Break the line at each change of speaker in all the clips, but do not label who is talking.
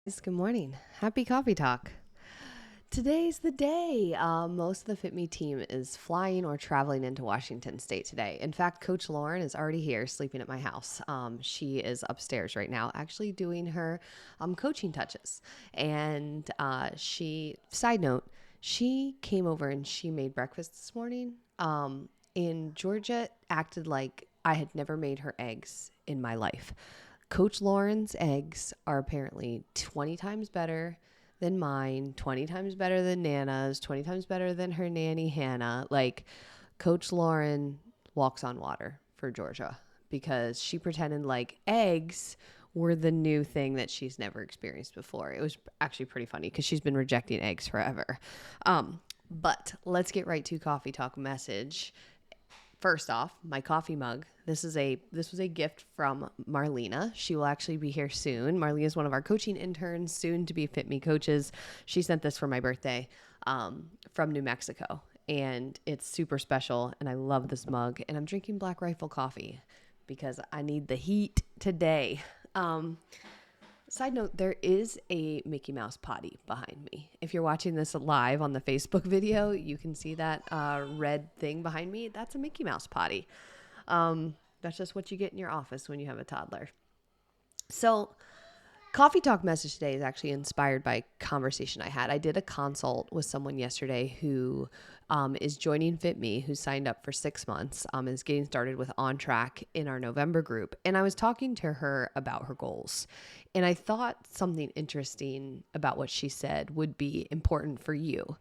Good morning. Happy coffee talk. Today's the day. Most of the fitme team is flying or traveling into Washington State today. In fact, Coach Lauren is already here sleeping at my house. She is upstairs right now, actually doing her coaching touches. And side note, she came over and she made breakfast this morning. And Georgia acted like I had never made her eggs in my life. Coach Lauren's eggs are apparently 20 times better than mine, 20 times better than Nana's, 20 times better than her nanny Hannah. Like, Coach Lauren walks on water for Georgia because she pretended like eggs were the new thing that she's never experienced before. It was actually pretty funny because she's been rejecting eggs forever. But let's get right to coffee talk message. First off, my coffee mug. This was a gift from Marlena. She will actually be here soon. Marlena is one of our coaching interns, soon to be fitme coaches. She sent this for my birthday from New Mexico, and it's super special. And I love this mug. And I'm drinking Black Rifle coffee because I need the heat today. Side note, there is a Mickey Mouse potty behind me. If you're watching this live on the Facebook video, you can see that red thing behind me. That's a Mickey Mouse potty. That's just what you get in your office when you have a toddler. So, coffee talk message today is actually inspired by a conversation I had. I did a consult with someone yesterday who is joining fitme, who signed up for 6 months, is getting started with On Track in our November group. And I was talking to her about her goals. And I thought something interesting about what she said would be important for you.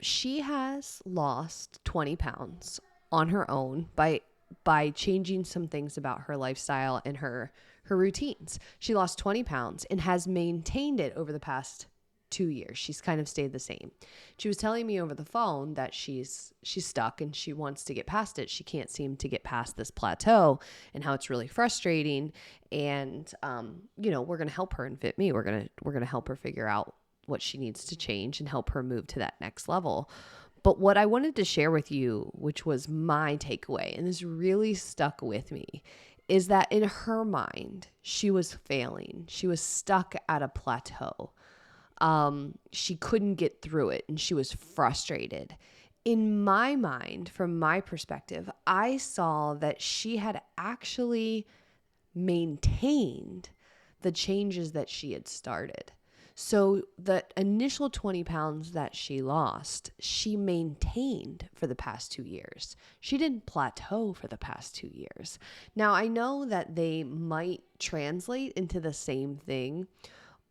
She has lost 20 pounds on her own by changing some things about her lifestyle and her routines. She lost 20 pounds and has maintained it over the past 2 years. She's kind of stayed the same. She was telling me over the phone that she's stuck and she wants to get past it. She can't seem to get past this plateau and how it's really frustrating. And, we're going to help her in fitme. We're going to help her figure out what she needs to change and help her move to that next level. But what I wanted to share with you, which was my takeaway, and this really stuck with me, is that in her mind, she was failing. She was stuck at a plateau. She couldn't get through it and she was frustrated. In my mind, from my perspective, I saw that she had actually maintained the changes that she had started. So the initial 20 pounds that she lost, she maintained for the past 2 years. She didn't plateau for the past 2 years. Now, I know that they might translate into the same thing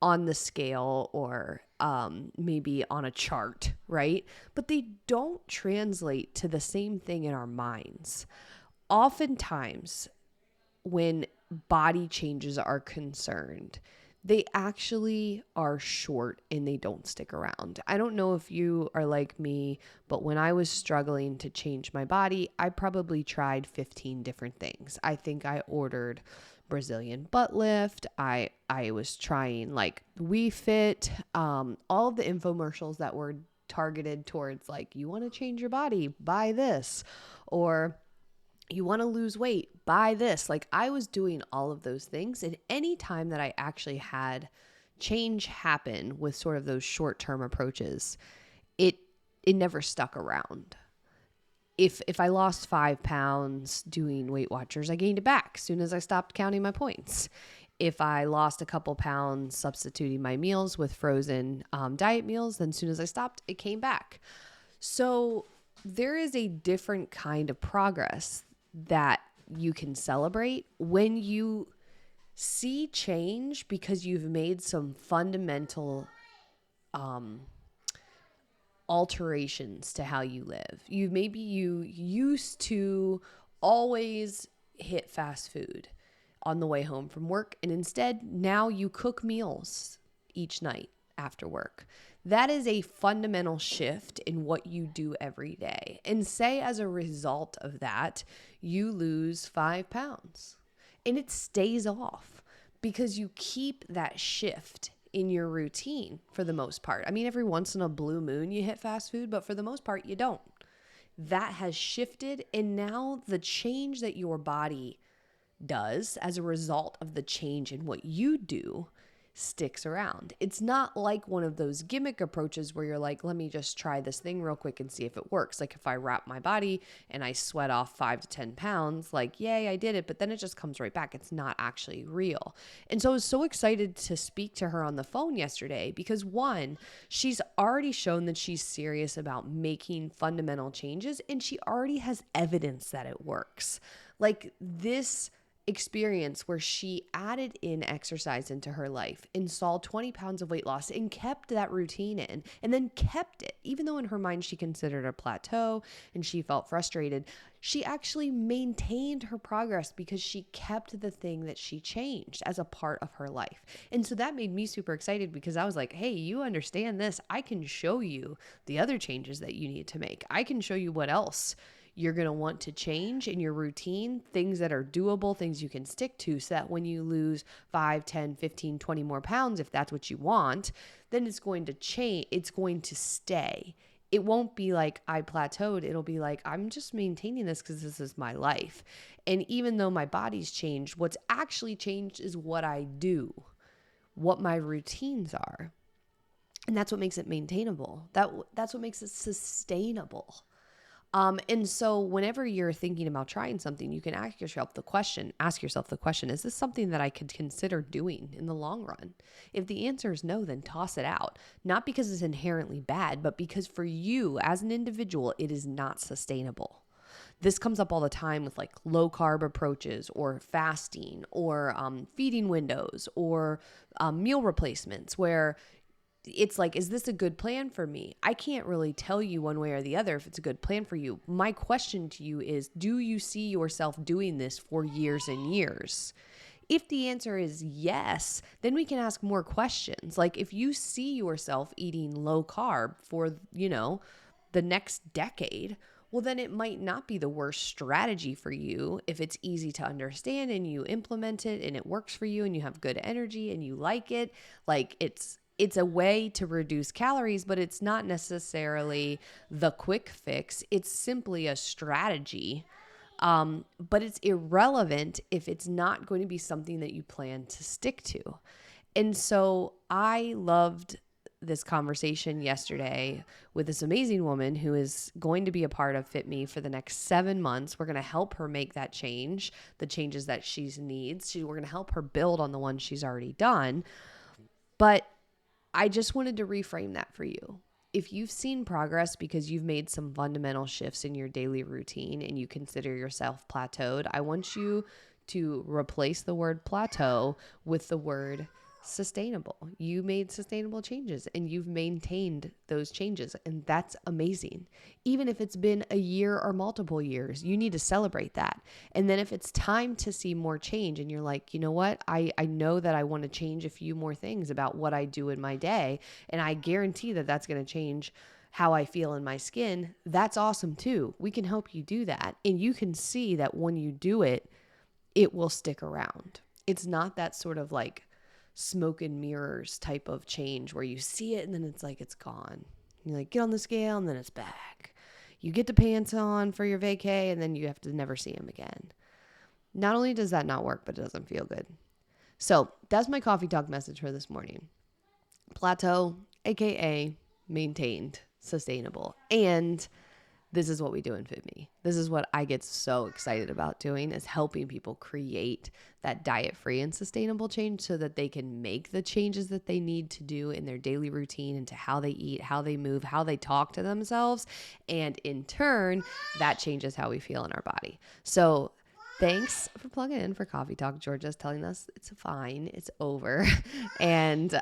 on the scale or maybe on a chart, right? But they don't translate to the same thing in our minds. Oftentimes, when body changes are concerned, they actually are short and they don't stick around. I don't know if you are like me, but when I was struggling to change my body, I probably tried 15 different things. I think I ordered Brazilian butt lift. I was trying like We Fit, all of the infomercials that were targeted towards like, you want to change your body, buy this, or you want to lose weight, buy this. Like, I was doing all of those things. And any time that I actually had change happen with sort of those short-term approaches, it never stuck around. If I lost 5 pounds doing Weight Watchers, I gained it back as soon as I stopped counting my points. If I lost a couple pounds substituting my meals with frozen diet meals, then as soon as I stopped, it came back. So there is a different kind of progress that you can celebrate when you see change because you've made some fundamental alterations to how you live. You used to always hit fast food on the way home from work, and instead now you cook meals each night after work. That is a fundamental shift in what you do every day. And say as a result of that, you lose 5 pounds and it stays off because you keep that shift in your routine for the most part. I mean, every once in a blue moon you hit fast food, but for the most part you don't. That has shifted, and now the change that your body does as a result of the change in what you do, sticks around. It's not like one of those gimmick approaches where you're like, let me just try this thing real quick and see if it works. Like if I wrap my body and I sweat off 5 to 10 pounds, like, yay, I did it, but then it just comes right back. It's not actually real. And so I was so excited to speak to her on the phone yesterday because one, she's already shown that she's serious about making fundamental changes and she already has evidence that it works. Like this experience where she added in exercise into her life and saw 20 pounds of weight loss and kept that routine in and then kept it, even though in her mind she considered a plateau and she felt frustrated, she actually maintained her progress because she kept the thing that she changed as a part of her life. And so that made me super excited because I was like, hey, you understand this. I can show you the other changes that you need to make. I can show you what else you're going to want to change in your routine, things that are doable, things you can stick to, so that when you lose 5, 10, 15, 20 more pounds, if that's what you want, then it's going to change. It's going to stay. It won't be like I plateaued. It'll be like, I'm just maintaining this because this is my life. And even though my body's changed, what's actually changed is what I do, what my routines are. And that's what makes it maintainable. That's what makes it sustainable. And so whenever you're thinking about trying something, you can ask yourself the question, is this something that I could consider doing in the long run? If the answer is no, then toss it out. Not because it's inherently bad, but because for you as an individual, it is not sustainable. This comes up all the time with like low carb approaches or fasting or feeding windows or meal replacements where it's like, is this a good plan for me? I can't really tell you one way or the other if it's a good plan for you. My question to you is, do you see yourself doing this for years and years? If the answer is yes, then we can ask more questions. Like if you see yourself eating low carb for, the next decade, well, then it might not be the worst strategy for you if it's easy to understand and you implement it and it works for you and you have good energy and you like it. Like it's a way to reduce calories, but it's not necessarily the quick fix. It's simply a strategy. But it's irrelevant if it's not going to be something that you plan to stick to. And so I loved this conversation yesterday with this amazing woman who is going to be a part of fitme for the next 7 months. We're going to help her make that change, the changes that she needs. We're going to help her build on the ones she's already done. But I just wanted to reframe that for you. If you've seen progress because you've made some fundamental shifts in your daily routine and you consider yourself plateaued, I want you to replace the word plateau with the word sustainable. You made sustainable changes and you've maintained those changes, and that's amazing. Even if it's been a year or multiple years, you need to celebrate that. And then if it's time to see more change and you're like, you know what, I know that I want to change a few more things about what I do in my day, and I guarantee that that's going to change how I feel in my skin, that's awesome too. We can help you do that. And you can see that when you do it, it will stick around. It's not that sort of like smoke and mirrors type of change where you see it and then it's like it's gone. You like get on the scale and then it's back. You get the pants on for your vacay and then you have to never see them again. Not only does that not work, but it doesn't feel good. So that's my coffee talk message for this morning. Plateau, aka maintained, sustainable. And this is what we do in fitme. This is what I get so excited about doing, is helping people create that diet-free and sustainable change so that they can make the changes that they need to do in their daily routine into how they eat, how they move, how they talk to themselves. And in turn, that changes how we feel in our body. So thanks for plugging in for Coffee Talk. Georgia's telling us it's fine. It's over. And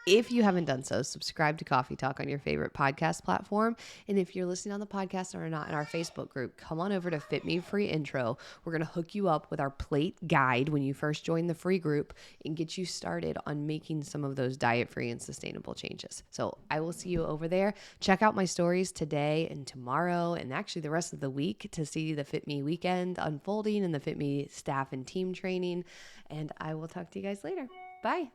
if you haven't done so, subscribe to Coffee Talk on your favorite podcast platform. And if you're listening on the podcast or not in our Facebook group, come on over to Fit Me Free Intro. We're going to hook you up with our plate guide when you first join the free group and get you started on making some of those diet-free and sustainable changes. So I will see you over there. Check out my stories today and tomorrow and actually the rest of the week to see the Fit Me weekend unfolding and the Fit Me staff and team training. And I will talk to you guys later. Bye.